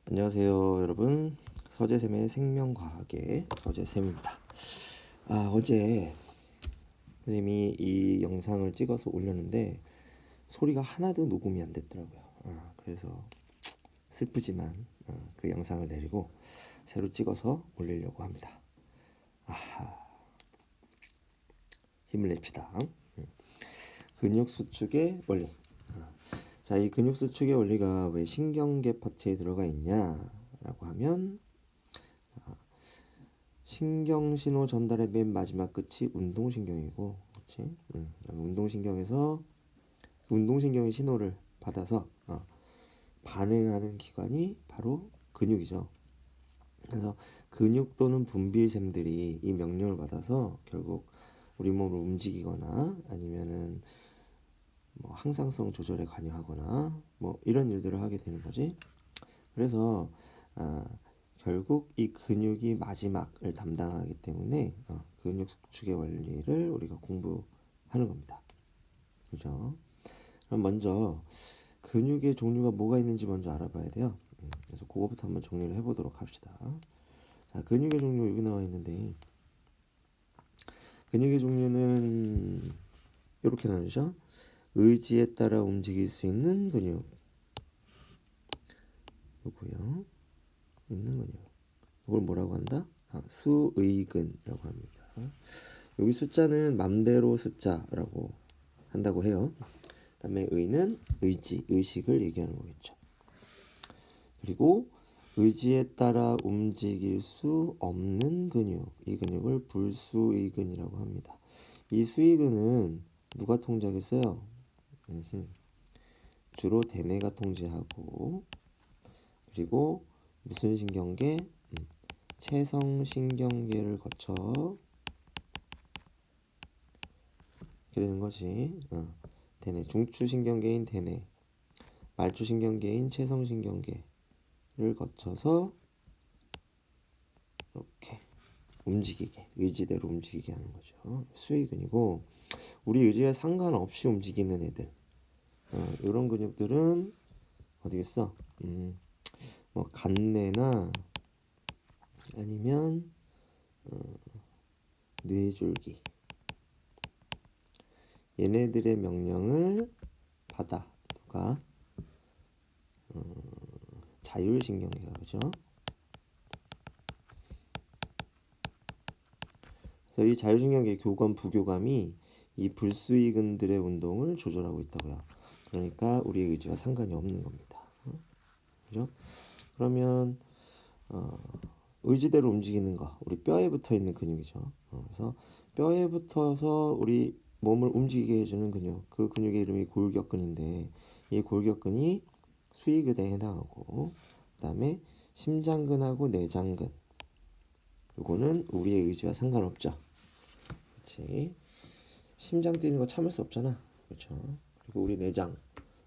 안녕하세요, 여러분. 서재쌤의 생명과학의 서재쌤입니다. 어제 선생님이 이 영상을 찍어서 올렸는데 소리가 하나도 녹음이 안 됐더라고요. 그래서 슬프지만 그 영상을 내리고 새로 찍어서 올리려고 합니다. 힘을 냅시다. 근육 수축의 원리. 자, 이 근육 수축의 원리가 왜 신경계 파트에 들어가 있냐라고 하면 신경신호 전달의 맨 마지막 끝이 운동신경이고, 그렇지? 운동신경에서 운동신경의 신호를 받아서 반응하는 기관이 바로 근육이죠. 그래서 근육 또는 분비샘들이 이 명령을 받아서 결국 우리 몸을 움직이거나 아니면은 뭐 항상성 조절에 관여하거나 뭐 이런 일들을 하게 되는 거지. 그래서 결국 이 근육이 마지막을 담당하기 때문에 근육 수축의 원리를 우리가 공부하는 겁니다. 그죠? 그럼 먼저 근육의 종류가 뭐가 있는지 먼저 알아봐야 돼요. 그래서 그거부터 한번 정리를 해보도록 합시다. 자, 근육의 종류 여기 나와 있는데 근육의 종류는 이렇게 나누죠. 의지에 따라 움직일 수 있는 근육, 요거요. 있는 근육. 이걸 뭐라고 한다? 수의근이라고 합니다. 여기 숫자는 맘대로 숫자라고 한다고 해요. 그다음에 의는 의지, 의식을 얘기하는 거겠죠. 그리고 의지에 따라 움직일 수 없는 근육, 이 근육을 불수의근이라고 합니다. 이 수의근은 누가 통제하겠어요? 주로 대뇌가 통제하고, 그리고 무슨 신경계? 체성신경계를 거쳐 이렇게 되는 거지. 대뇌, 중추신경계인 대뇌, 말초신경계인 체성신경계를 거쳐서 이렇게 움직이게, 의지대로 움직이게 하는 거죠. 수의근이고, 우리 의지에 상관없이 움직이는 애들, 이런 근육들은 어디겠어? 뭐 간뇌나 아니면 뇌줄기, 얘네들의 명령을 받아 누가 자율신경계가, 그죠? 그래서 이 자율신경계 교감 부교감이 이 불수의근들의 운동을 조절하고 있다고요. 그러니까 우리의 의지와 상관이 없는 겁니다. 그죠? 그러면 의지대로 움직이는 거, 우리 뼈에 붙어 있는 근육이죠. 그래서 뼈에 붙어서 우리 몸을 움직이게 해주는 근육, 그 근육의 이름이 골격근인데 이 골격근이 수의근에 해당하고, 그 다음에 심장근하고 내장근, 요거는 우리의 의지와 상관없죠. 그렇지? 심장 뛰는 거 참을 수 없잖아. 그렇죠? 그리고 우리 내장,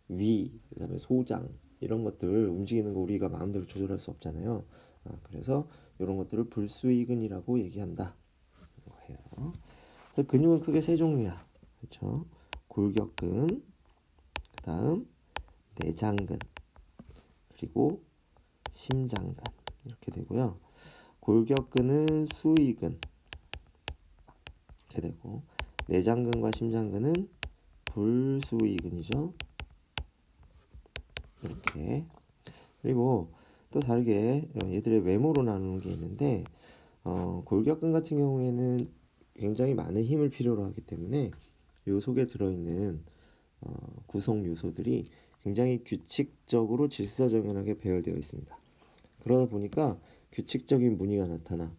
위, 그다음에 소장 이런 것들 움직이는 거 우리가 마음대로 조절할 수 없잖아요. 그래서 이런 것들을 불수의근이라고 얘기한다. 해요. 그래서 근육은 크게 세 종류야. 그렇죠? 골격근, 그다음 내장근, 그리고 심장근 이렇게 되고요. 골격근은 수의근 이렇게 되고, 내장근과 심장근은 불수의근이죠. 이렇게. 그리고 또 다르게 얘들의 외모로 나누는 게 있는데, 골격근 같은 경우에는 굉장히 많은 힘을 필요로 하기 때문에 요 속에 들어있는 구성 요소들이 굉장히 규칙적으로 질서정연하게 배열되어 있습니다. 그러다 보니까 규칙적인 무늬가 나타나.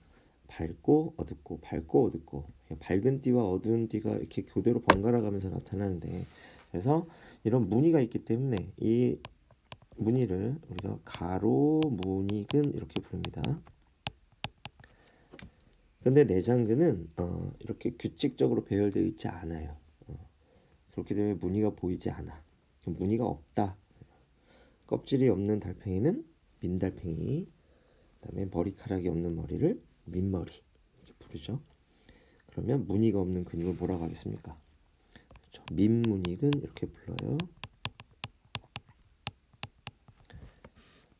밝고 어둡고 밝고 어둡고, 밝은 띠와 어두운 띠가 이렇게 교대로 번갈아 가면서 나타나는데, 그래서 이런 무늬가 있기 때문에 이 무늬를 우리가 가로 무늬근 이렇게 부릅니다. 근데 내장근은 이렇게 규칙적으로 배열되어 있지 않아요. 그렇기 때문에 무늬가 보이지 않아. 무늬가 없다. 껍질이 없는 달팽이는 민달팽이, 그다음에 머리카락이 없는 머리를 민머리 이렇게 부르죠. 그러면 무늬가 없는 근육을 뭐라고 하겠습니까? 그렇죠. 민무늬근 이렇게 불러요.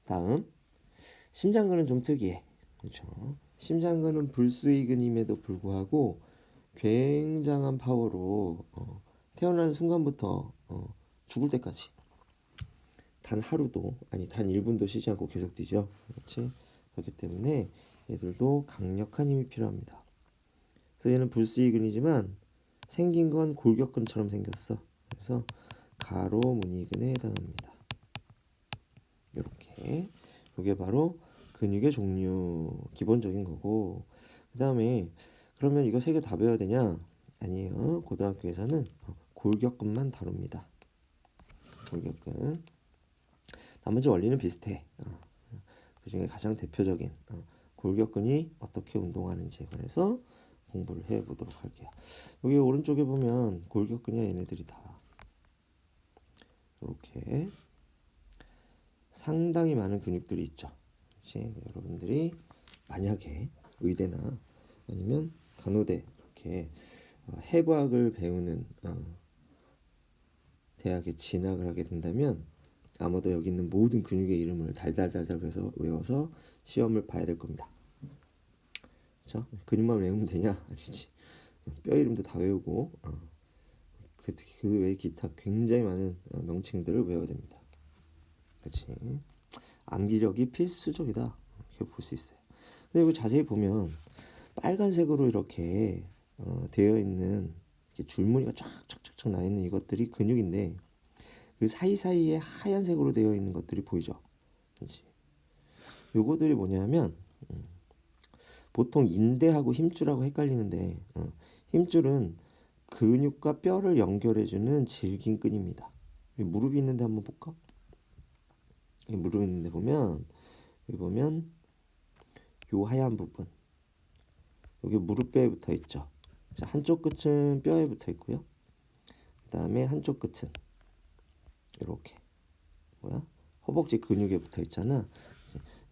다음, 심장근은 좀 특이해. 그렇죠? 심장근은 불수의근임에도 불구하고 굉장한 파워로 태어나는 순간부터 죽을 때까지 단 하루도 아니 단 1분도 쉬지 않고 계속 뛰죠. 그렇지? 그렇기 때문에 얘들도 강력한 힘이 필요합니다. 그래서 얘는 불수의근이지만 생긴 건 골격근처럼 생겼어. 그래서 가로 무늬근에 해당합니다. 이렇게 이게 바로 근육의 종류 기본적인 거고, 그 다음에 그러면 이거 세 개 다 배워야 되냐? 아니에요. 고등학교에서는 골격근만 다룹니다. 골격근. 나머지 원리는 비슷해. 그 중에 가장 대표적인 골격근이 어떻게 운동하는지에 관해서 공부를 해보도록 할게요. 여기 오른쪽에 보면 골격근이야 얘네들이 다 이렇게 상당히 많은 근육들이 있죠. 그렇지? 여러분들이 만약에 의대나 아니면 간호대 이렇게 해부학을 배우는 대학에 진학을 하게 된다면 아마도 여기 있는 모든 근육의 이름을 달달달달 외워서 시험을 봐야 될 겁니다. 그렇죠? 근육만 외우면 되냐? 아니지. 뼈 이름도 다 외우고 그 외에 기타 굉장히 많은 명칭들을 외워야 됩니다. 그렇지? 암기력이 필수적이다. 이렇게 볼 수 있어요. 근데 이거 자세히 보면 빨간색으로 이렇게 되어 있는 이렇게 줄무늬가 쫙쫙쫙쫙 나 있는 이것들이 근육인데 그 사이사이에 하얀색으로 되어 있는 것들이 보이죠. 그렇지? 요거들이 뭐냐면 보통 인대하고 힘줄하고 헷갈리는데 힘줄은 근육과 뼈를 연결해주는 질긴 끈입니다. 여기 무릎이 있는데 한번 볼까? 여기 무릎이 있는데 여기 보면 요 하얀 부분 여기 무릎뼈에 붙어 있죠. 자, 한쪽 끝은 뼈에 붙어 있고요. 그 다음에 한쪽 끝은 이렇게 허벅지 근육에 붙어 있잖아.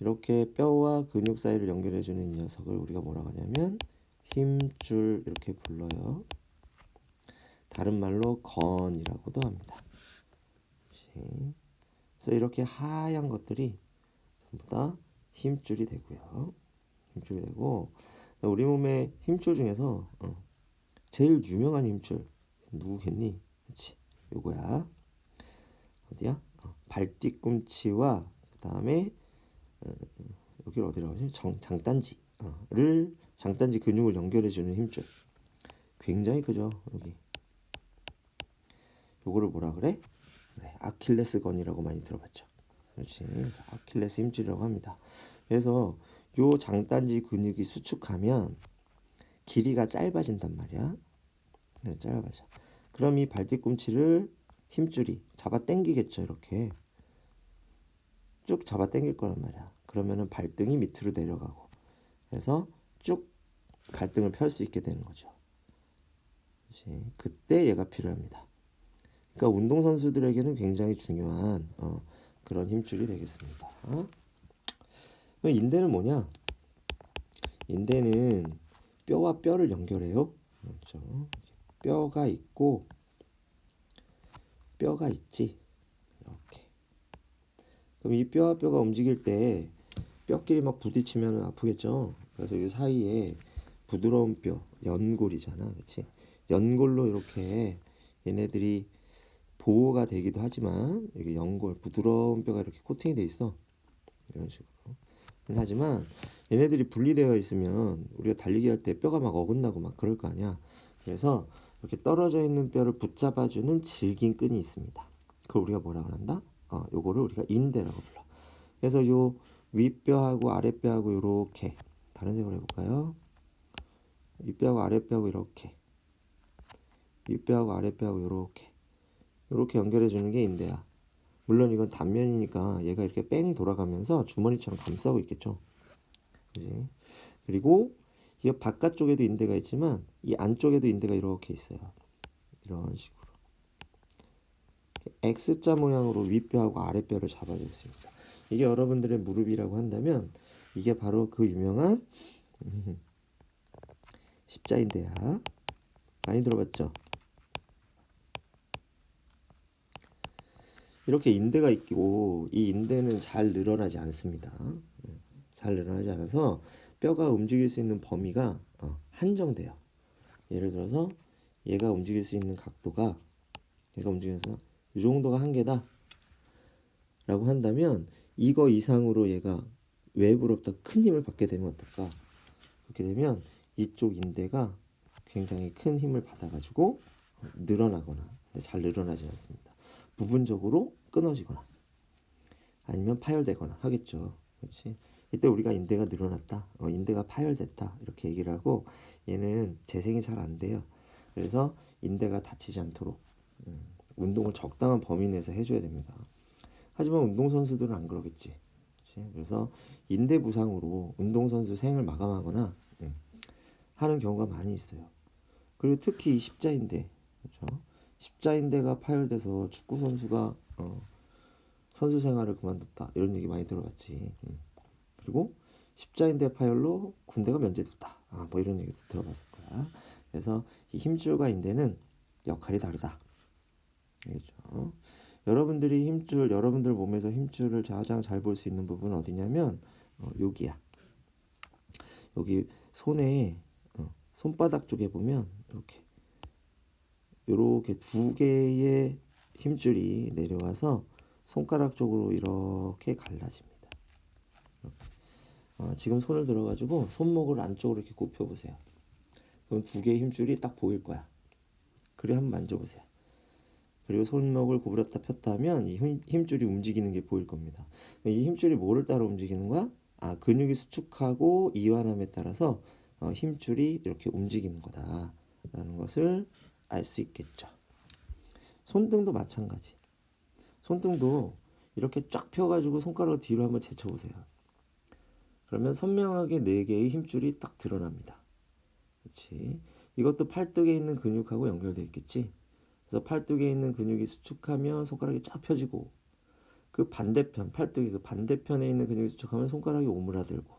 이렇게 뼈와 근육 사이를 연결해주는 이 녀석을 우리가 뭐라고 하냐면 힘줄 이렇게 불러요. 다른 말로 건이라고도 합니다. 그래서 이렇게 하얀 것들이 전부 다 힘줄이 되고요. 힘줄이 되고 우리 몸의 힘줄 중에서 제일 유명한 힘줄 누구겠니? 그렇지, 요거야. 어디야? 발뒤꿈치와 그 다음에 여기를 어디라고 하지? 장단지 근육을 연결해주는 힘줄. 굉장히 크죠. 여기. 요거를 뭐라 그래? 그래, 아킬레스건이라고 많이 들어봤죠. 그렇지. 그래서 아킬레스 힘줄이라고 합니다. 그래서 요 장단지 근육이 수축하면 길이가 짧아진단 말이야. 네, 짧아져. 그럼 이 발뒤꿈치를 힘줄이 잡아 당기겠죠. 이렇게 쭉 잡아 당길 거란 말이야. 그러면은 발등이 밑으로 내려가고 그래서 쭉 발등을 펼 수 있게 되는 거죠. 그렇지? 그때 얘가 필요합니다. 그러니까 운동선수들에게는 굉장히 중요한 그런 힘줄이 되겠습니다. 인대는 뭐냐? 인대는 뼈와 뼈를 연결해요. 그렇죠? 뼈가 있고 뼈가 있지. 이렇게. 그럼 이 뼈와 뼈가 움직일 때 뼈끼리 막 부딪히면 아프겠죠. 그래서 이 사이에 부드러운 뼈, 연골이잖아, 그렇지? 연골로 이렇게 얘네들이 보호가 되기도 하지만 여기 연골, 부드러운 뼈가 이렇게 코팅이 돼 있어. 이런 식으로. 하지만 얘네들이 분리되어 있으면 우리가 달리기 할 때 뼈가 막 어긋나고 막 그럴 거 아니야. 그래서 이렇게 떨어져 있는 뼈를 붙잡아주는 질긴 끈이 있습니다. 그걸 우리가 뭐라고 한다? 요거를 우리가 인대라고 불러. 그래서 요 윗뼈하고 아랫뼈하고 이렇게 다른 색으로 해볼까요? 윗뼈하고 아랫뼈하고 이렇게 윗뼈하고 아랫뼈하고 이렇게 연결해 주는 게 인대야. 물론 이건 단면이니까 얘가 이렇게 뺑 돌아가면서 주머니처럼 감싸고 있겠죠. 그지? 그리고 이 바깥쪽에도 인대가 있지만 이 안쪽에도 인대가 이렇게 있어요. 이런 식으로 X자 모양으로 윗뼈하고 아랫뼈를 잡아주고 있습니다. 이게 여러분들의 무릎이라고 한다면 이게 바로 그 유명한 십자인대야. 많이 들어봤죠? 이렇게 인대가 있고 이 인대는 잘 늘어나지 않습니다. 잘 늘어나지 않아서 뼈가 움직일 수 있는 범위가 한정돼요. 예를 들어서 얘가 움직일 수 있는 각도가 얘가 움직여서 이 정도가 한계다 라고 한다면 이거 이상으로 얘가 외부로부터 큰 힘을 받게 되면 어떨까? 그렇게 되면 이쪽 인대가 굉장히 큰 힘을 받아가지고 늘어나거나 잘 늘어나지 않습니다. 부분적으로 끊어지거나 아니면 파열되거나 하겠죠. 그렇지? 이때 우리가 인대가 늘어났다, 인대가 파열됐다 이렇게 얘기를 하고 얘는 재생이 잘 안 돼요. 그래서 인대가 다치지 않도록 운동을 적당한 범위 내에서 해줘야 됩니다. 하지만 운동선수들은 안 그러겠지. 그렇지? 그래서 인대 부상으로 운동선수 생을 마감하거나 하는 경우가 많이 있어요. 그리고 특히 십자인대, 그렇죠? 십자인대가 파열돼서 축구 선수가 선수 생활을 그만뒀다 이런 얘기 많이 들어봤지. 그리고 십자인대 파열로 군대가 면제됐다. 뭐 이런 얘기도 들어봤을 거야. 그래서 이 힘줄과 인대는 역할이 다르다. 알겠죠? 여러분들이 힘줄, 여러분들 몸에서 힘줄을 가장 잘 볼 수 있는 부분은 어디냐면 여기야. 여기 손에 손바닥 쪽에 보면 이렇게 두 개의 힘줄이 내려와서 손가락 쪽으로 이렇게 갈라집니다. 지금 손을 들어가지고 손목을 안쪽으로 이렇게 굽혀 보세요. 그럼 두 개의 힘줄이 딱 보일 거야. 그리고 한번 만져보세요. 그리고 손목을 구부렸다 폈다 하면 이 힘줄이 움직이는 게 보일 겁니다. 이 힘줄이 뭐를 따라 움직이는 거야? 근육이 수축하고 이완함에 따라서 힘줄이 이렇게 움직이는 거다라는 것을 알 수 있겠죠. 손등도 마찬가지. 손등도 이렇게 쫙 펴가지고 손가락을 뒤로 한번 제쳐보세요. 그러면 선명하게 4개의 힘줄이 딱 드러납니다. 그렇지? 이것도 팔뚝에 있는 근육하고 연결되어 있겠지? 그래서 팔뚝에 있는 근육이 수축하면 손가락이 쫙 펴지고 그 반대편, 팔뚝의 그 반대편에 있는 근육이 수축하면 손가락이 오므라들고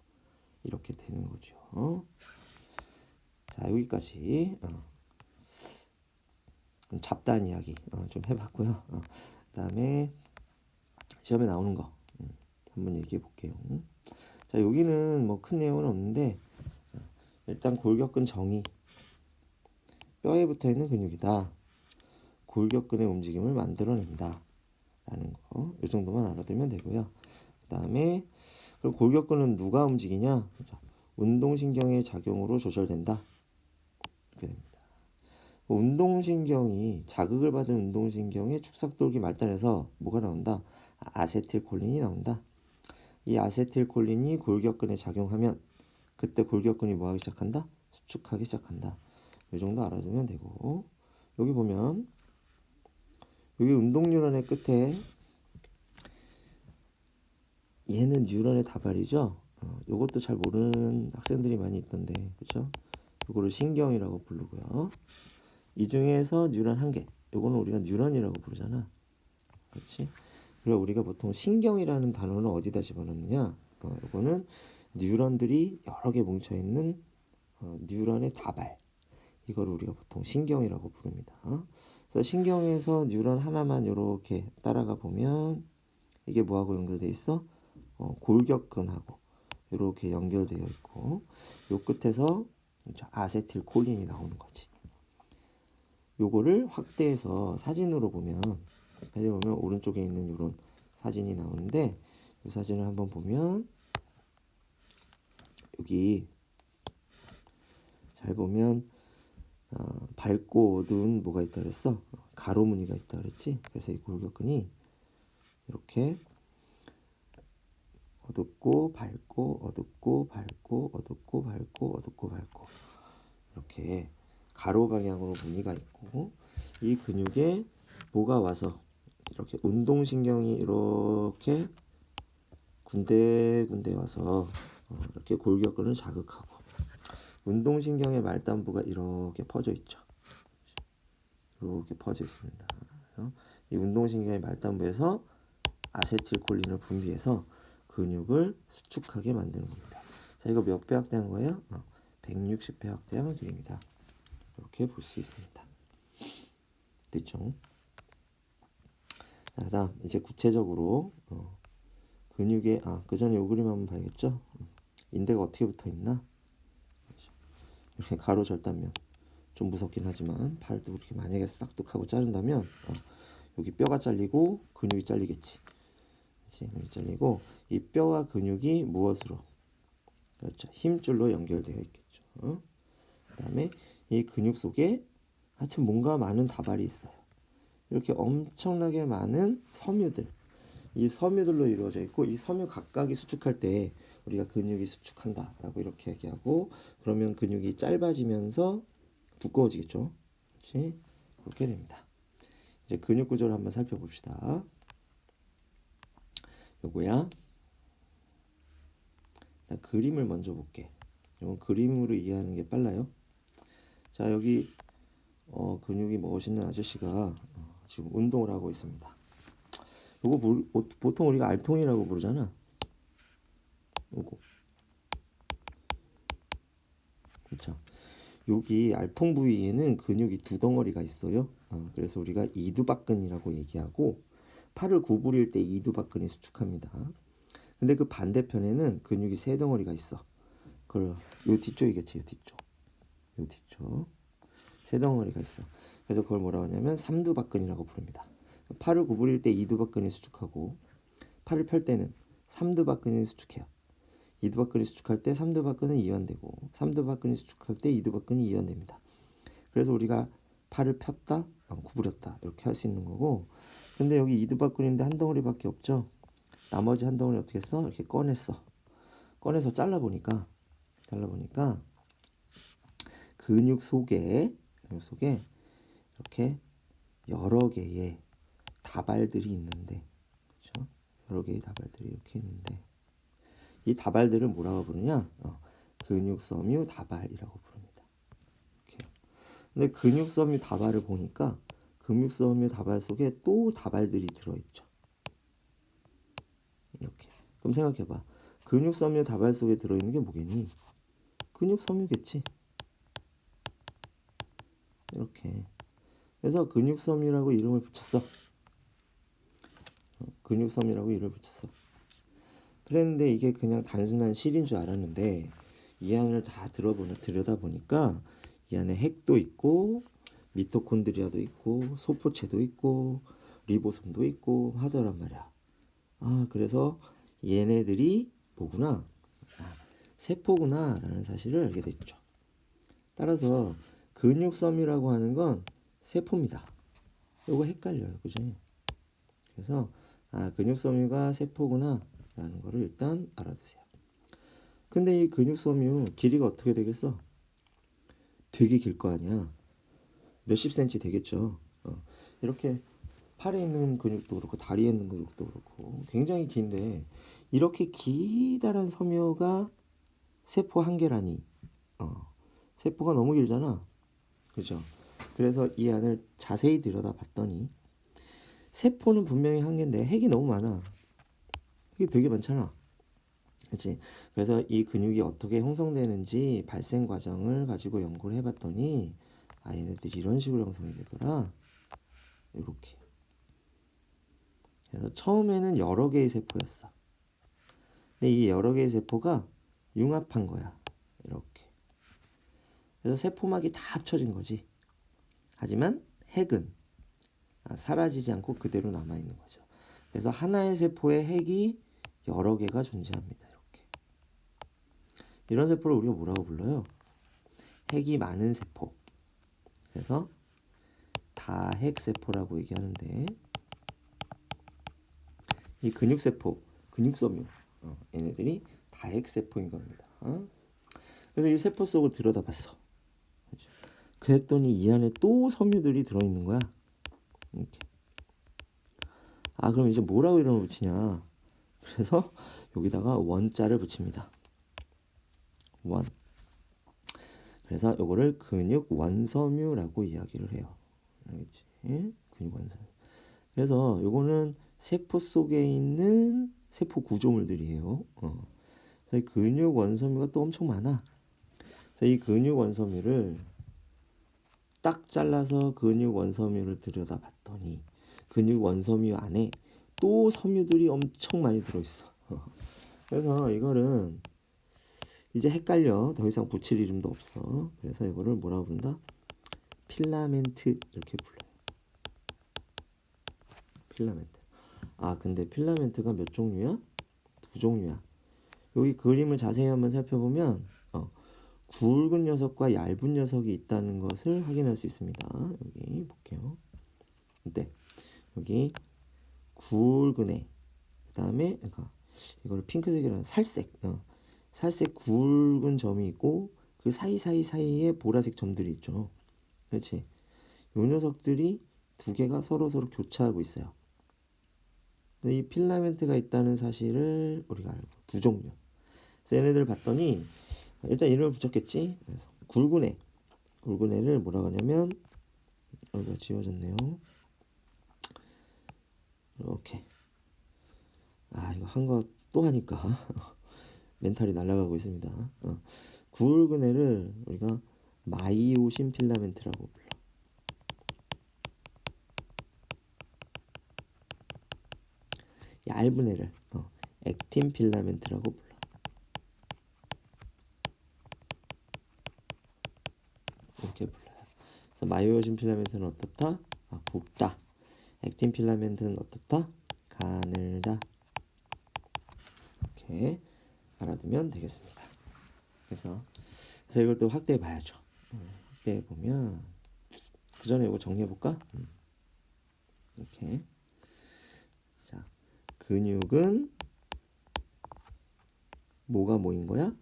이렇게 되는 거죠. 자, 여기까지 잡다한 이야기 좀 해봤고요. 그 다음에 시험에 나오는 거 한번 얘기해 볼게요. 자, 여기는 뭐 큰 내용은 없는데 일단 골격근 정의, 뼈에 붙어 있는 근육이다. 골격근의 움직임을 만들어낸다 라는 거, 이 정도만 알아두면 되고요. 그 다음에 그럼 골격근은 누가 움직이냐? 운동신경의 작용으로 조절된다. 이렇게 됩니다. 운동신경이 자극을 받은 운동신경의 축삭돌기 말단에서 뭐가 나온다? 아세틸콜린이 나온다. 이 아세틸콜린이 골격근에 작용하면 그때 골격근이 뭐 하기 시작한다? 수축하기 시작한다. 이 정도 알아두면 되고, 여기 보면 여기 운동 뉴런의 끝에 얘는 뉴런의 다발이죠. 요것도 잘 모르는 학생들이 많이 있던데, 그렇죠? 요거를 신경이라고 부르고요. 이 중에서 뉴런 한 개, 요거는 우리가 뉴런이라고 부르잖아. 그렇지? 그리고 우리가 보통 신경이라는 단어는 어디다 집어넣느냐? 요거는 뉴런들이 여러 개 뭉쳐있는 뉴런의 다발. 이걸 우리가 보통 신경이라고 부릅니다. 그래서 신경에서 뉴런 하나만 이렇게 따라가 보면 이게 뭐하고 연결돼 있어? 골격근하고 이렇게 연결되어 있고 요 끝에서 아세틸콜린이 나오는 거지. 요거를 확대해서 사진으로 보면 오른쪽에 있는 이런 사진이 나오는데 이 사진을 한번 보면 여기 잘 보면 밝고 어두운 뭐가 있다 그랬어? 가로 무늬가 있다 그랬지? 그래서 이 골격근이 이렇게 어둡고 밝고 어둡고 밝고 어둡고 밝고 어둡고 밝고 이렇게 가로 방향으로 무늬가 있고 이 근육에 뭐가 와서 이렇게 운동신경이 이렇게 군데군데 와서 이렇게 골격근을 자극하고 운동신경의 말단부가 이렇게 퍼져 있죠. 이렇게 퍼져 있습니다. 그래서 이 운동신경의 말단부에서 아세틸콜린을 분비해서 근육을 수축하게 만드는 겁니다. 자, 이거 몇 배 확대한 거예요? 160배 확대한 그림이다. 이렇게 볼 수 있습니다. 됐죠? 자, 다음 이제 구체적으로 근육의 그 전에 이 그림 한번 봐야겠죠? 인대가 어떻게 붙어 있나? 이렇게 가로 절단면. 좀 무섭긴 하지만 팔도 이렇게 만약에 싹둑하고 자른다면 여기 뼈가 잘리고 근육이 잘리겠지. 근육이 잘리고 이 뼈와 근육이 무엇으로? 그렇죠. 힘줄로 연결되어 있겠죠. 그다음에 이 근육 속에 하여튼 뭔가 많은 다발이 있어요. 이렇게 엄청나게 많은 섬유들. 이 섬유들로 이루어져 있고 이 섬유 각각이 수축할 때 우리가 근육이 수축한다라고 이렇게 얘기하고 그러면 근육이 짧아지면서 두꺼워지겠죠. 그렇지? 그렇게 됩니다. 이제 근육 구조를 한번 살펴봅시다. 요거야. 나 그림을 먼저 볼게. 이건 그림으로 이해하는 게 빨라요. 자, 여기 근육이 멋있는 아저씨가 지금 운동을 하고 있습니다. 요거 보통 우리가 알통이라고 부르잖아. 요거. 그렇죠. 여기 알통 부위에는 근육이 두 덩어리가 있어요. 그래서 우리가 이두박근이라고 얘기하고 팔을 구부릴 때 이두박근이 수축합니다. 근데 그 반대편에는 근육이 세 덩어리가 있어. 요 뒤쪽이겠지, 요 뒤쪽. 요 뒤쪽. 세 덩어리가 있어. 그래서 그걸 뭐라고 하냐면 삼두박근이라고 부릅니다. 팔을 구부릴 때 이두박근이 수축하고 팔을 펼 때는 삼두박근이 수축해요. 이두박근이 수축할 때 삼두박근은 이완되고 삼두박근이 수축할 때 이두박근이 이완됩니다. 그래서 우리가 팔을 폈다, 구부렸다 이렇게 할 수 있는 거고 근데 여기 이두박근인데 한 덩어리밖에 없죠. 나머지 한 덩어리 어떻게 했어? 이렇게 꺼냈어. 꺼내서 잘라보니까 근육 속에 이렇게 여러 개의 다발들이 있는데 그렇죠? 여러 개의 다발들이 이렇게 있는데 이 다발들을 뭐라고 부르냐? 근육섬유 다발이라고 부릅니다. 이렇게. 근데 근육섬유 다발을 보니까 근육섬유 다발 속에 또 다발들이 들어있죠. 이렇게. 그럼 생각해봐. 근육섬유 다발 속에 들어있는 게 뭐겠니? 근육섬유겠지. 이렇게. 그래서 근육섬유라고 이름을 붙였어. 근육섬유라고 이름을 붙였어. 그랬는데 이게 그냥 단순한 실인 줄 알았는데 이 안을 다 들여다보니까 이 안에 핵도 있고 미토콘드리아도 있고 소포체도 있고 리보솜도 있고 하더란 말이야. 그래서 얘네들이 뭐구나? 세포구나 라는 사실을 알게 됐죠. 따라서 근육섬유라고 하는 건 세포입니다. 이거 헷갈려요. 그지? 그래서 근육섬유가 세포구나 라는 거를 일단 알아두세요. 근데 이 근육섬유 길이가 어떻게 되겠어? 되게 길 거 아니야. 몇십 센치 되겠죠. 이렇게 팔에 있는 근육도 그렇고 다리에 있는 근육도 그렇고 굉장히 긴데 이렇게 기다란 섬유가 세포 한 개라니. 세포가 너무 길잖아. 그죠? 그래서 이 안을 자세히 들여다봤더니 세포는 분명히 한 개인데 핵이 너무 많아. 핵이 되게 많잖아. 그치? 그래서 이 근육이 어떻게 형성되는지 발생 과정을 가지고 연구를 해봤더니 얘네들이 이런 식으로 형성이 되더라. 이렇게. 그래서 처음에는 여러 개의 세포였어. 근데 이 여러 개의 세포가 융합한 거야. 이렇게. 그래서 세포막이 다 합쳐진 거지. 하지만 핵은 사라지지 않고 그대로 남아있는 거죠. 그래서 하나의 세포에 핵이 여러 개가 존재합니다. 이렇게. 이런 세포를 우리가 뭐라고 불러요? 핵이 많은 세포. 그래서 다핵세포라고 얘기하는데 이 근육세포, 근육섬유 얘네들이 다핵세포인 겁니다. 그래서 이 세포 속을 들여다봤어. 그랬더니 이 안에 또 섬유들이 들어있는 거야. 이렇게. 그럼 이제 뭐라고 이름을 붙이냐? 그래서 여기다가 원자를 붙입니다. 원. 그래서 요거를 근육 원섬유라고 이야기를 해요. 알겠지? 근육 원섬유. 그래서 요거는 세포 속에 있는 세포 구조물들이에요. 그래서 이 근육 원섬유가 또 엄청 많아. 그래서 이 근육 원섬유를 딱 잘라서 근육 원섬유를 들여다봤더니 근육 원섬유 안에 또 섬유들이 엄청 많이 들어있어. 그래서 이거는 이제 헷갈려. 더 이상 붙일 이름도 없어. 그래서 이거를 뭐라고 부른다? 필라멘트 이렇게 불러요. 필라멘트. 아 근데 필라멘트가 몇 종류야? 두 종류야. 여기 그림을 자세히 한번 살펴보면 굵은 녀석과 얇은 녀석이 있다는 것을 확인할 수 있습니다. 여기 볼게요. 근데 여기 굵은 애, 그 다음에 그러니까 이거를 핑크색이라는 살색, 살색 굵은 점이 있고 그 사이에 보라색 점들이 있죠. 그렇지? 요 녀석들이 두 개가 서로 교차하고 있어요. 이 필라멘트가 있다는 사실을 우리가 알고 두 종류. 그래서 얘네들을 봤더니 일단 이름을 붙였겠지. 그래서 굵은 애를 뭐라고 하냐면 여기가 지워졌네요. 이렇게. 아 이거 한 거 또 하니까 멘탈이 날아가고 있습니다. 굵은 애를 우리가 마이오신 필라멘트라고 불러. 얇은 애를 액틴 필라멘트라고 불러. 이렇게 불러요. 그래서 마이오신 필라멘트는 어떻다? 굵다. 액틴 필라멘트는 어떻다? 가늘다. 이렇게 알아두면 되겠습니다. 그래서 이걸 또 확대해 봐야죠. 확대해 보면 그 전에 이거 정리해 볼까? 이렇게. 자, 근육은 뭐가 모인 거야?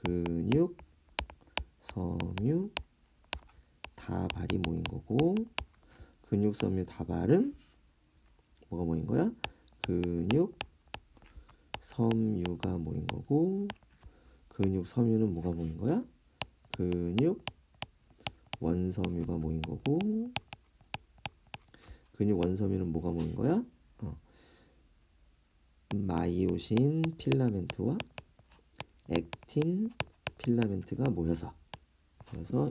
근육, 섬유, 다발이 모인 거고, 근육, 섬유, 다발은 뭐가 모인 거야? 근육, 섬유가 모인 거고, 근육, 섬유는 뭐가 모인 거야? 근육, 원섬유가 모인 거고, 근육, 원섬유는 뭐가 모인 거야? 마이오신 필라멘트와 액틴 필라멘트가 모여서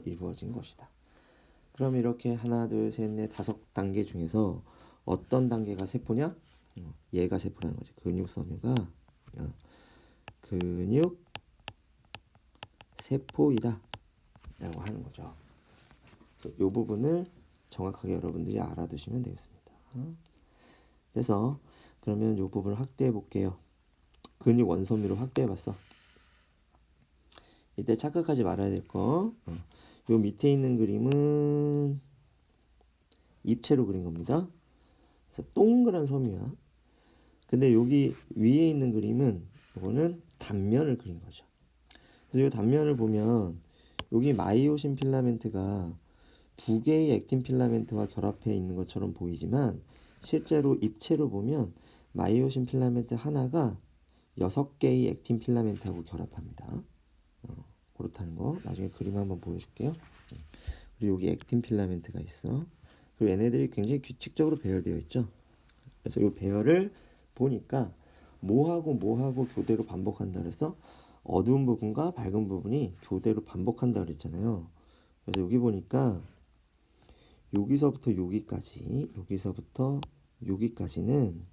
이루어진 것이다. 그럼 이렇게 하나, 둘, 셋, 넷, 5단계 중에서 어떤 단계가 세포냐? 얘가 세포라는 거지. 근육 섬유가 근육 세포이다 라고 하는 거죠. 이 부분을 정확하게 여러분들이 알아두시면 되겠습니다. 그래서 그러면 이 부분을 확대해 볼게요. 근육 원섬유로 확대해 봤어. 이때 착각하지 말아야 될 거. 요 밑에 있는 그림은 입체로 그린 겁니다. 그래서 동그란 섬유야. 근데 여기 위에 있는 그림은 이거는 단면을 그린 거죠. 그래서 이 단면을 보면 여기 마이오신 필라멘트가 두 개의 액틴 필라멘트와 결합해 있는 것처럼 보이지만 실제로 입체로 보면 마이오신 필라멘트 하나가 6개의 액틴 필라멘트하고 결합합니다. 그렇다는 거 나중에 그림 한번 보여줄게요. 그리고 여기 액틴 필라멘트가 있어. 그리고 얘네들이 굉장히 규칙적으로 배열되어 있죠. 그래서 이 배열을 보니까 뭐하고 교대로 반복한다 그래서 어두운 부분과 밝은 부분이 교대로 반복한다 그랬잖아요. 그래서 여기 보니까 여기서부터 여기까지는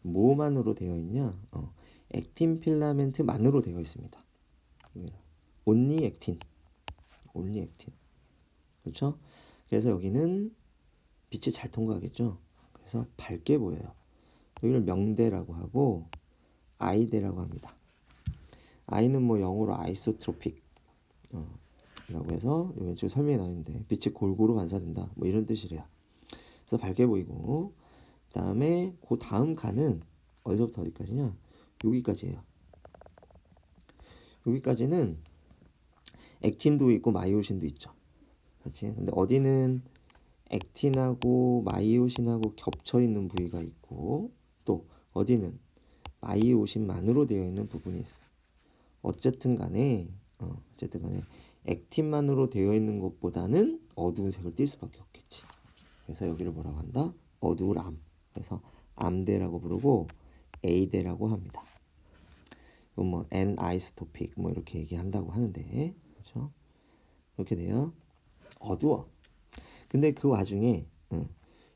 뭐만으로 되어 있냐? 액틴 필라멘트만으로 되어 있습니다. only 액틴. 그렇죠? 그래서 여기는 빛이 잘 통과하겠죠? 그래서 밝게 보여요. 여기를 명대라고 하고 아이대라고 합니다. 아이는 뭐 영어로 아이소트로픽 라고 해서 왼쪽에 설명이 나오는데 빛이 골고루 반사된다 뭐 이런 뜻이래요. 그래서 밝게 보이고 그 다음에 그 다음 칸은 어디서부터 어디까지냐? 여기까지예요. 여기까지는 액틴도 있고 마이오신도 있죠. 그렇지? 근데 어디는 액틴하고 마이오신하고 겹쳐 있는 부위가 있고 또 어디는 마이오신만으로 되어 있는 부분이 있어. 어쨌든 간에 액틴만으로 되어 있는 것보다는 어두운 색을 띌 수밖에 없겠지. 그래서 여기를 뭐라고 한다? 어두울암. 그래서 암대라고 부르고 A대라고 합니다. 뭐 N-아이소토픽 뭐 이렇게 얘기한다고 하는데 그렇죠? 이렇게 돼요. 어두워. 근데 그 와중에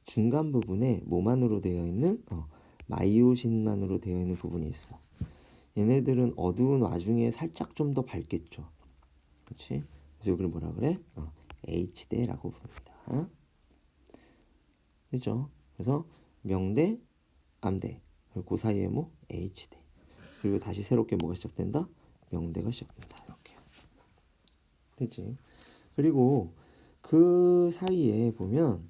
중간 부분에 뭐만으로 되어 있는 마이오신만으로 되어 있는 부분이 있어. 얘네들은 어두운 와중에 살짝 좀 더 밝겠죠. 그렇지? 그래서 여기를 뭐라 그래? H대라고 부릅니다. 그죠? 그래서 명대, 암대. 그 사이에 뭐 H대. 그리고 다시 새롭게 뭐가 시작된다? 명대가 시작된다. 이렇게. 되지? 그리고 그 사이에 보면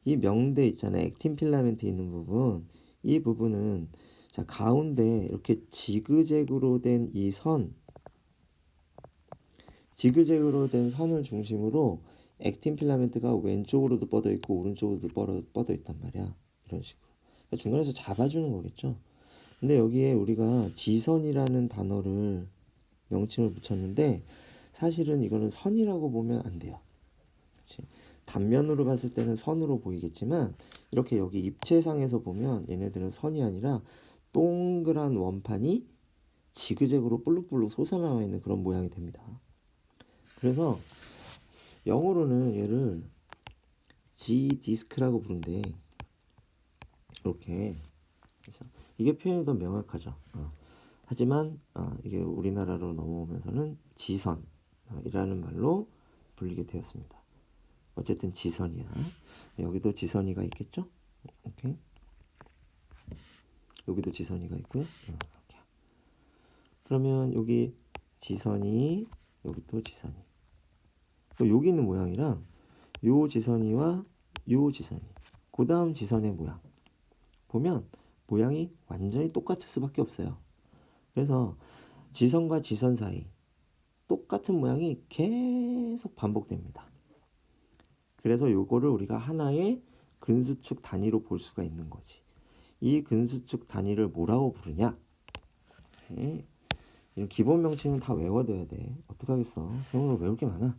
이 명대 있잖아요. 액틴 필라멘트 있는 부분. 이 부분은 자, 가운데 이렇게 지그재그로 된 이 선, 지그재그로 된 선을 중심으로 액틴 필라멘트가 왼쪽으로도 뻗어 있고 오른쪽으로도 뻗어 있단 말이야. 이런 식으로. 그러니까 중간에서 잡아주는 거겠죠. 근데 여기에 우리가 지선이라는 단어를 명칭을 붙였는데 사실은 이거는 선이라고 보면 안 돼요. 그치? 단면으로 봤을 때는 선으로 보이겠지만 이렇게 여기 입체상에서 보면 얘네들은 선이 아니라 동그란 원판이 지그재그로 볼록볼록 솟아나와 있는 그런 모양이 됩니다. 그래서 영어로는 얘를 G-디스크라고 부른대. 이렇게. 그래서 이게 표현이 더 명확하죠. 하지만 이게 우리나라로 넘어오면서는 지선이라는 말로 불리게 되었습니다. 어쨌든 지선이야. 여기도 지선이가 있겠죠? 오케이. 여기도 지선이가 있고요. 이렇게. 그러면 여기 지선이, 여기 또 지선이. 또 여기 있는 모양이랑 요 지선이와 요 지선이. 그 다음 지선의 모양. 보면 모양이 완전히 똑같을 수밖에 없어요. 그래서 지선과 지선 사이 똑같은 모양이 계속 반복됩니다. 그래서 요거를 우리가 하나의 근수축 단위로 볼 수가 있는 거지. 이 근수축 단위를 뭐라고 부르냐? 네. 이런 기본 명칭은 다 외워둬야 돼. 어떡하겠어. 세모로 외울 게 많아.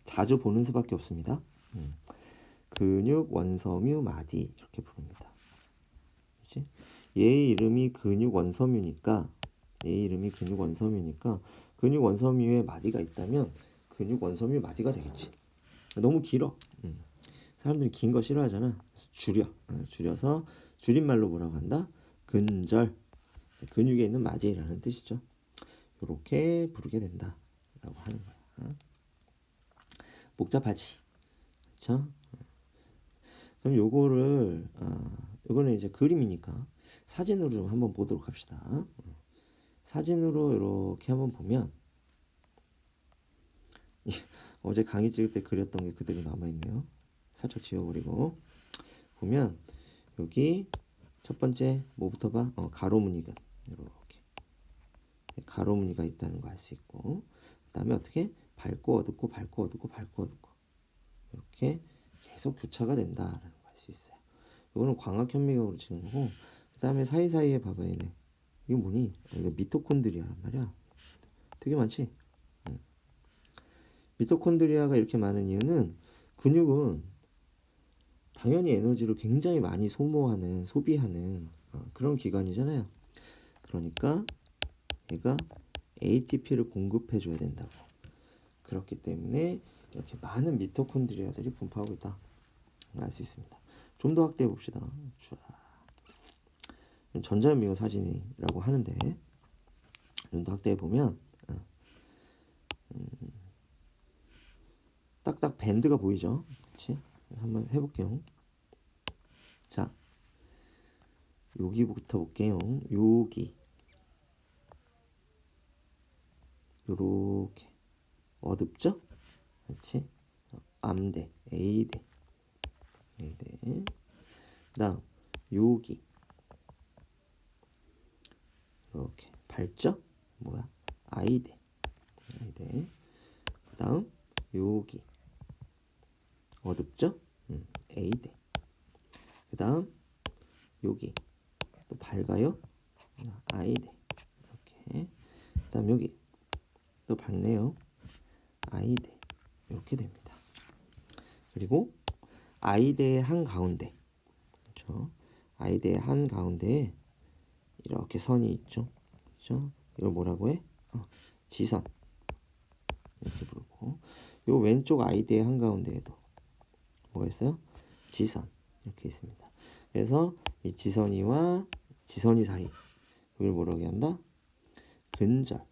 자주 보는 수밖에 없습니다. 근육, 원섬유, 마디 이렇게 부릅니다. 그치? 얘의 이름이 근육 원섬유니까 근육 원섬유에 마디가 있다면 근육 원섬유 마디가 되겠지. 너무 길어. 사람들이 긴 거 싫어하잖아. 줄여서 줄임말로 뭐라고 한다? 근절. 근육에 있는 마디라는 뜻이죠. 이렇게 부르게 된다 라고 하는 거야. 복잡하지. 그렇죠? 그럼 요거는 이제 그림이니까 사진으로 좀 한번 보도록 합시다. 사진으로 이렇게 한번 보면 어제 강의 찍을 때 그렸던 게 그대로 남아있네요. 살짝 지워버리고 보면 여기 첫 번째 뭐부터 봐? 가로무늬가 이렇게 가로무늬가 있다는 거 알 수 있고, 그 다음에 어떻게 밝고 어둡고 밝고 어둡고 밝고 어둡고 이렇게 계속 교차가 된다라는 거 알 수 있어요. 이거는 광학 현미경으로 찍은 거고, 그 다음에 사이사이에 봐봐 얘네. 이거 뭐니? 이거 미토콘드리아란 말이야. 되게 많지? 미토콘드리아가 이렇게 많은 이유는 근육은 당연히 에너지를 굉장히 많이 소비하는 그런 기관이잖아요. 그러니까 얘가 ATP를 공급해줘야 된다고. 그렇기 때문에 이렇게 많은 미토콘드리아들이 분포하고 있다. 알 수 있습니다. 좀 더 확대해 봅시다. 전자현미경 사진이라고 하는데 좀 더 확대해 보면 딱딱 밴드가 보이죠? 그렇지? 한번 해볼게요. 자, 여기부터 볼게요. 여기 요렇게 어둡죠? 그렇지? 암대, A대, 그다음 여기 이렇게 밝죠? 뭐야? I대, 그다음 여기 어둡죠? A대. 그다음 여기 또 밝아요? I대. 이렇게. 그다음 여기 또 밝네요. I대. 이렇게 됩니다. 그리고 I대의 한 가운데, 그렇죠? I대의 한 가운데에 이렇게 선이 있죠. 그렇죠? 이걸 뭐라고 해? 지선. 이렇게 부르고, 요 왼쪽 I대의 한 가운데에도 뭐가 있어요? 지선. 이렇게 있습니다. 그래서 이 지선이와 지선이 사이, 이걸 뭐라고 한다? 근절.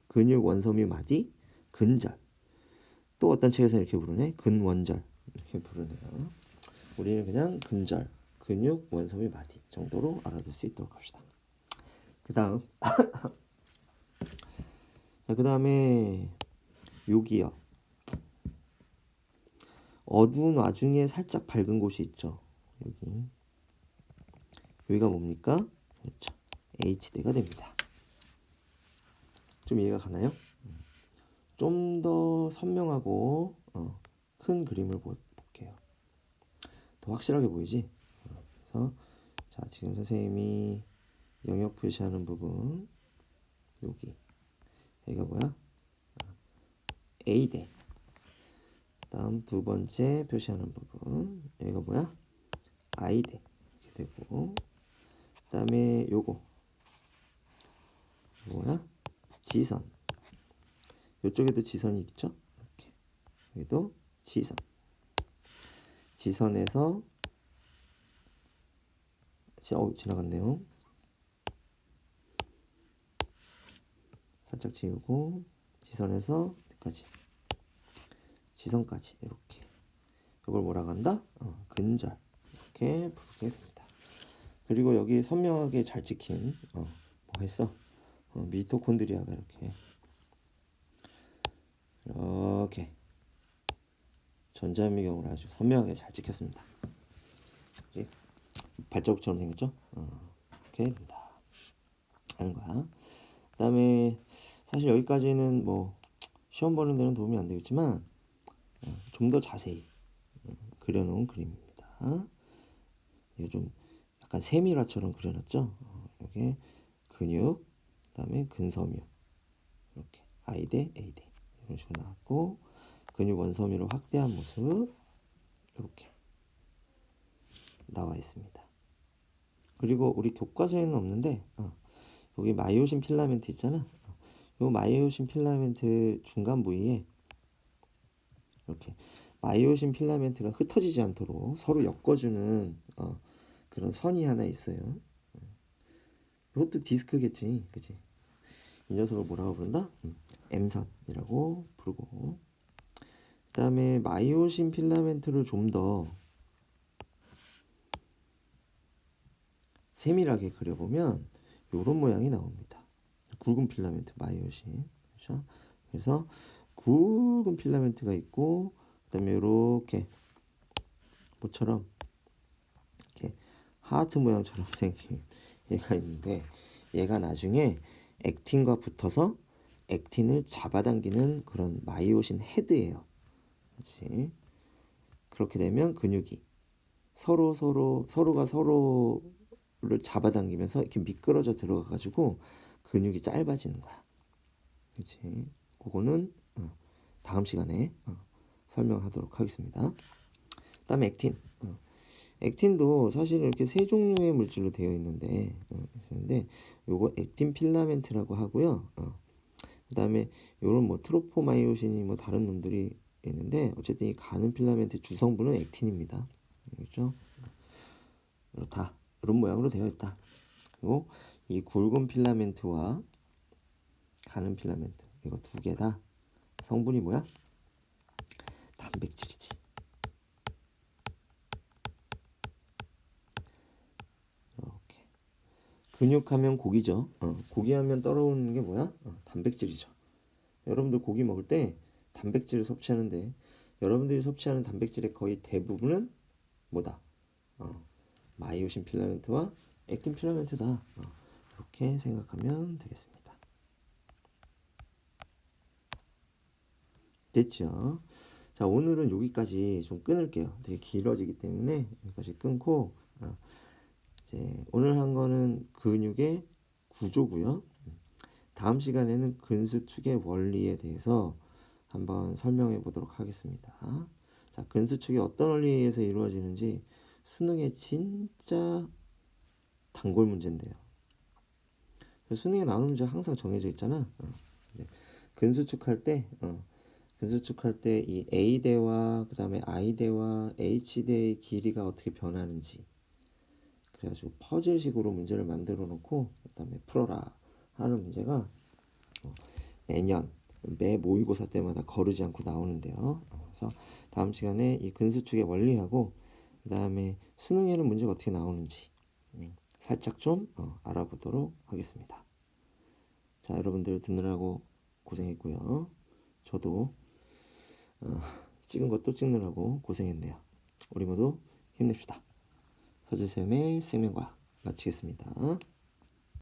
근육 원섬유 마디 근절. 또 어떤 책에서 이렇게 부르네. 근원절 이렇게 부르네요. 우리는 그냥 근절, 근육 원섬유 마디 정도로 알아둘 수 있도록 합시다. 그 다음 그 다음에 여기요. 어두운 와중에 살짝 밝은 곳이 있죠. 여기가 뭡니까? 그렇죠. H대가 됩니다. 좀 이해가 가나요? 좀 더 선명하고 큰 그림을 볼게요. 더 확실하게 보이지? 그래서 자, 지금 선생님이 영역 표시하는 부분 여기가 뭐야? A대. 다음 두 번째 표시하는 부분 여기가 뭐야? I대 이렇게 되고, 그 다음에 요거 뭐야? 지선. 이쪽에도 지선이 있죠? 이렇게. 여기도 지선. 지선에서 지나갔네요. 살짝 지우고 지선에서 어디까지? 지선까지 이렇게. 이걸 뭐라고 한다? 근절. 이렇게 부르겠습니다. 그리고 여기 선명하게 잘 찍힌 뭐 했어? 미토콘드리아가 이렇게 전자현미경으로 아주 선명하게 잘 찍혔습니다. 그치? 발자국처럼 생겼죠? 이렇게 된다 하는 거야. 그 다음에 사실 여기까지는 뭐 시험 보는 데는 도움이 안 되겠지만 좀 더 자세히 그려놓은 그림입니다. 이거 좀 약간 세밀화처럼 그려놨죠? 이게 근육, 그 다음에 근섬유 이렇게 I대 A대 이런 식으로 나왔고, 근육 원섬유로 확대한 모습 이렇게 나와 있습니다. 그리고 우리 교과서에는 없는데 여기 마이오신 필라멘트 있잖아. 요 마이오신 필라멘트 중간 부위에 이렇게 마이오신 필라멘트가 흩어지지 않도록 서로 엮어주는 그런 선이 하나 있어요. 이것도 디스크겠지, 그치? 이 녀석을 뭐라고 부른다? M선이라고 부르고, 그 다음에 마이오신 필라멘트를 좀 더 세밀하게 그려보면 이런 모양이 나옵니다. 굵은 필라멘트 마이오신. 그렇죠? 그래서 굵은 필라멘트가 있고, 그 다음에 이렇게 뭐처럼 이렇게 하트 모양처럼 생긴 얘가 있는데, 얘가 나중에 액틴과 붙어서 액틴을 잡아당기는 그런 마이오신 헤드예요. 그렇지? 그렇게 되면 근육이 서로가 서로를 잡아당기면서 이렇게 미끄러져 들어가가지고 근육이 짧아지는 거야. 그렇지? 그거는 다음 시간에 설명하도록 하겠습니다. 그다음에 액틴. 액틴도 사실 이렇게 세 종류의 물질로 되어 있는데, 요거 액틴 필라멘트라고 하고요. 그다음에 요런 뭐 트로포마이오신이 뭐 다른 놈들이 있는데, 어쨌든 이 가는 필라멘트 주성분은 액틴입니다. 그렇죠? 이렇다. 이런 모양으로 되어 있다. 그리고 이 굵은 필라멘트와 가는 필라멘트 이거 두 개 다 성분이 뭐야? 단백질이지. 이렇게 근육하면 고기죠. 고기하면 떠오르는 게 뭐야? 단백질이죠. 여러분들 고기 먹을 때 단백질을 섭취하는데, 여러분들이 섭취하는 단백질의 거의 대부분은 뭐다? 마이오신 필라멘트와 액틴 필라멘트다. 이렇게 생각하면 되겠습니다. 됐죠? 자, 오늘은 여기까지 좀 끊을게요. 되게 길어지기 때문에 여기까지 끊고, 이제 오늘 한 거는 근육의 구조고요. 다음 시간에는 근수축의 원리에 대해서 한번 설명해 보도록 하겠습니다. 자, 근수축이 어떤 원리에 의해서 이루어지는지 수능에 진짜 단골 문제인데요. 수능에 나오는 문제 항상 정해져 있잖아. 근수축할 때 이 A대와 그 다음에 I대와 H대의 길이가 어떻게 변하는지, 그래가지고 퍼즐식으로 문제를 만들어 놓고 그 다음에 풀어라 하는 문제가 매년 매 모의고사 때마다 거르지 않고 나오는데요. 그래서 다음 시간에 이 근수축의 원리하고 그 다음에 수능에는 문제가 어떻게 나오는지 살짝 좀 알아보도록 하겠습니다. 자, 여러분들 듣느라고 고생했고요. 저도 찍은 것도 찍느라고 고생했네요. 우리 모두 힘냅시다. 서지쌤의 생명과학 마치겠습니다.